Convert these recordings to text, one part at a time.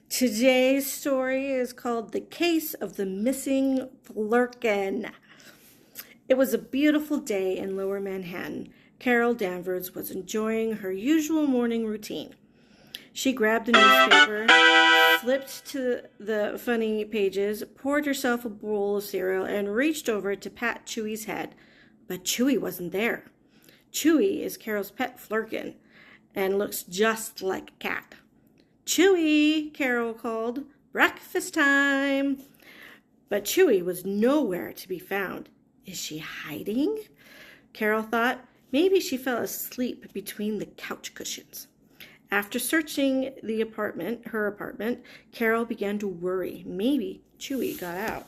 Today's story is called The Case of the Missing Flerken. It was a beautiful day in Lower Manhattan. Carol Danvers was enjoying her usual morning routine. She grabbed a newspaper, flipped to the funny pages, poured herself a bowl of cereal, and reached over to pat Chewy's head. But Chewy wasn't there. Chewy is Carol's pet Flerken and looks just like a cat. "Chewy," Carol called. "Breakfast time." But Chewy was nowhere to be found. Is she hiding? Carol thought. Maybe she fell asleep between the couch cushions. After searching her apartment, Carol began to worry. Maybe Chewy got out.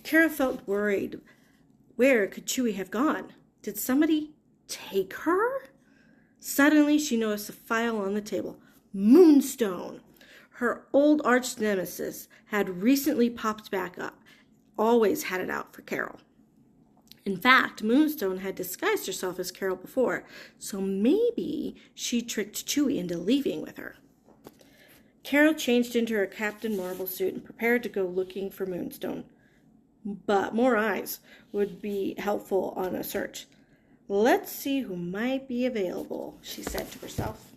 Carol felt worried. Where could Chewy have gone? Did somebody take her? Suddenly, she noticed a file on the table. Moonstone. Her old arch nemesis had recently popped back up. Always had it out for Carol. In fact, Moonstone had disguised herself as Carol before, so maybe she tricked Chewy into leaving with her. Carol changed into her Captain Marvel suit and prepared to go looking for Moonstone. But more eyes would be helpful on a search. "Let's see who might be available," she said to herself.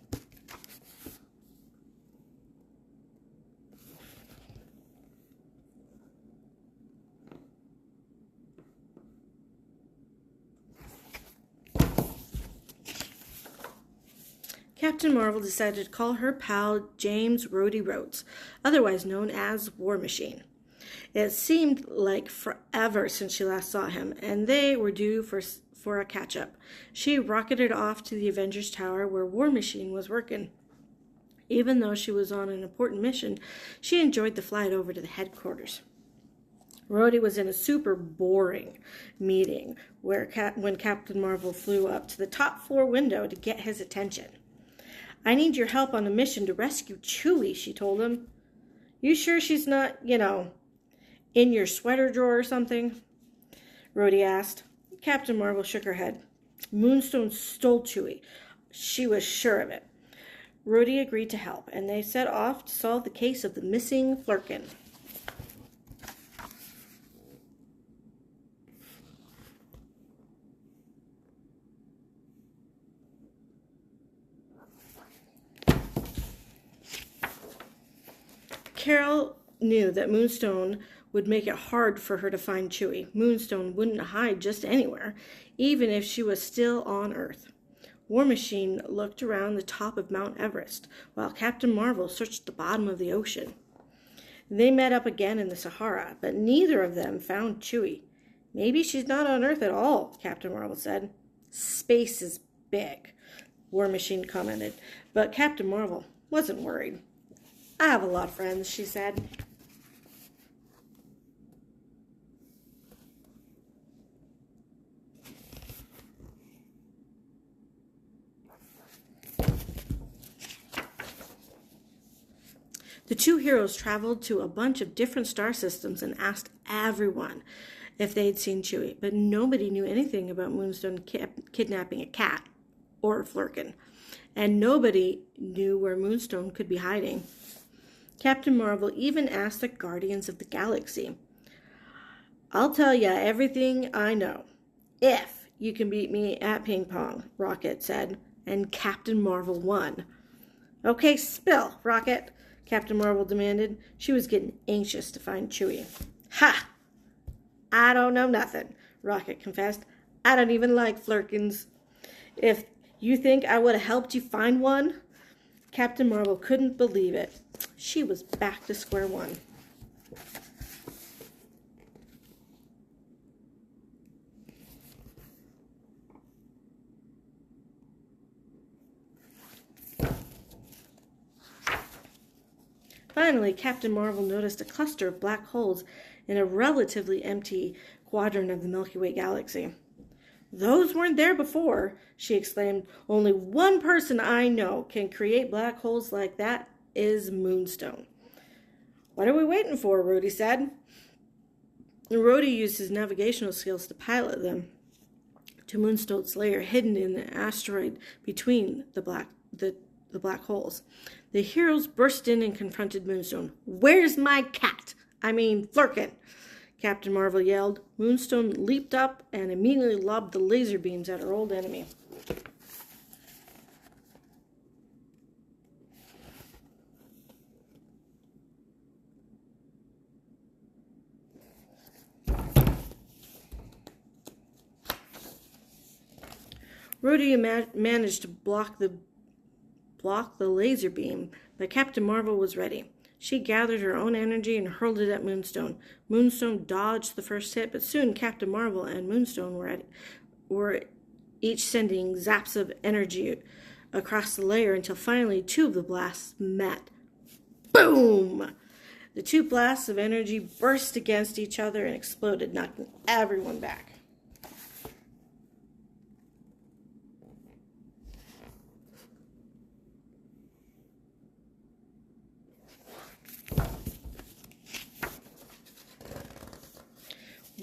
Captain Marvel decided to call her pal James Rhodey Rhodes, otherwise known as War Machine. It seemed like forever since she last saw him, and they were due for a catch-up. She rocketed off to the Avengers Tower where War Machine was working. Even though she was on an important mission, she enjoyed the flight over to the headquarters. Rhodey was in a super boring meeting when Captain Marvel flew up to the top floor window to get his attention. "I need your help on a mission to rescue Chewy," she told him. "You sure she's not, in your sweater drawer or something?" Rhodey asked. Captain Marvel shook her head. "Moonstone stole Chewy. She was sure of it." Rhodey agreed to help, and they set off to solve the case of the missing Flerken. Carol knew that Moonstone would make it hard for her to find Chewy. Moonstone wouldn't hide just anywhere, even if she was still on Earth. War Machine looked around the top of Mount Everest, while Captain Marvel searched the bottom of the ocean. They met up again in the Sahara, but neither of them found Chewy. "Maybe she's not on Earth at all," Captain Marvel said. "Space is big," War Machine commented, but Captain Marvel wasn't worried. "I have a lot of friends," she said. The two heroes traveled to a bunch of different star systems and asked everyone if they'd seen Chewy, but nobody knew anything about Moonstone kidnapping a cat or a Flerken, and nobody knew where Moonstone could be hiding. Captain Marvel even asked the Guardians of the Galaxy. "I'll tell ya everything I know, if you can beat me at ping pong," Rocket said, and Captain Marvel won. "Okay, spill, Rocket," Captain Marvel demanded. She was getting anxious to find Chewy. "Ha! I don't know nothing," Rocket confessed. "I don't even like Flerkens. If you think I would have helped you find one?" Captain Marvel couldn't believe it. She was back to square one. Finally, Captain Marvel noticed a cluster of black holes in a relatively empty quadrant of the Milky Way galaxy. "Those weren't there before," she exclaimed. "Only one person I know can create black holes like that is Moonstone." "What are we waiting for?" Rhodey said. Rhodey used his navigational skills to pilot them to Moonstone's lair, hidden in the asteroid between the black holes. The heroes burst in and confronted Moonstone. "Where's my cat? I mean, Flerken!" Captain Marvel yelled. Moonstone leaped up and immediately lobbed the laser beams at her old enemy. Rhodey managed to block the laser beam, but Captain Marvel was ready. She gathered her own energy and hurled it at Moonstone. Moonstone dodged the first hit, but soon Captain Marvel and Moonstone were each sending zaps of energy across the layer until finally two of the blasts met. Boom! The two blasts of energy burst against each other and exploded, knocking everyone back.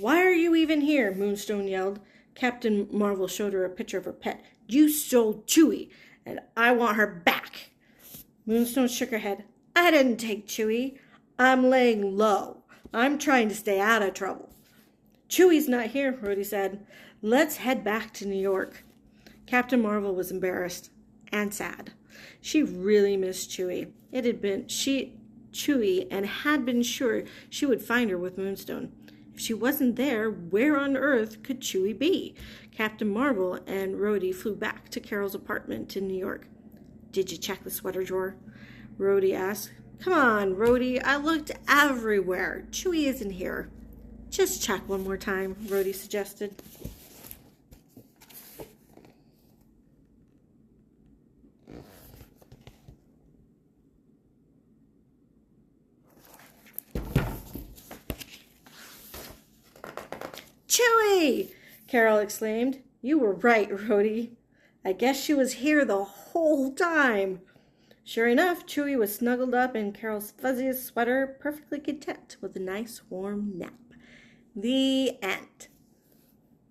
"Why are you even here?" Moonstone yelled. Captain Marvel showed her a picture of her pet. "You stole Chewie, and I want her back." Moonstone shook her head. "I didn't take Chewie. I'm laying low. I'm trying to stay out of trouble." "Chewie's not here," Rhodey said. "Let's head back to New York." Captain Marvel was embarrassed and sad. She really missed Chewie. It had been Chewie and had been sure she would find her with Moonstone. If she wasn't there, where on earth could Chewie be? Captain Marvel and Rhodey flew back to Carol's apartment in New York. "Did you check the sweater drawer?" Rhodey asked. "Come on, Rhodey. I looked everywhere. Chewie isn't here." "Just check one more time," Rhodey suggested. "Chewie!" Carol exclaimed. "You were right, Rhodey. I guess she was here the whole time." Sure enough, Chewie was snuggled up in Carol's fuzziest sweater, perfectly content with a nice warm nap. The end.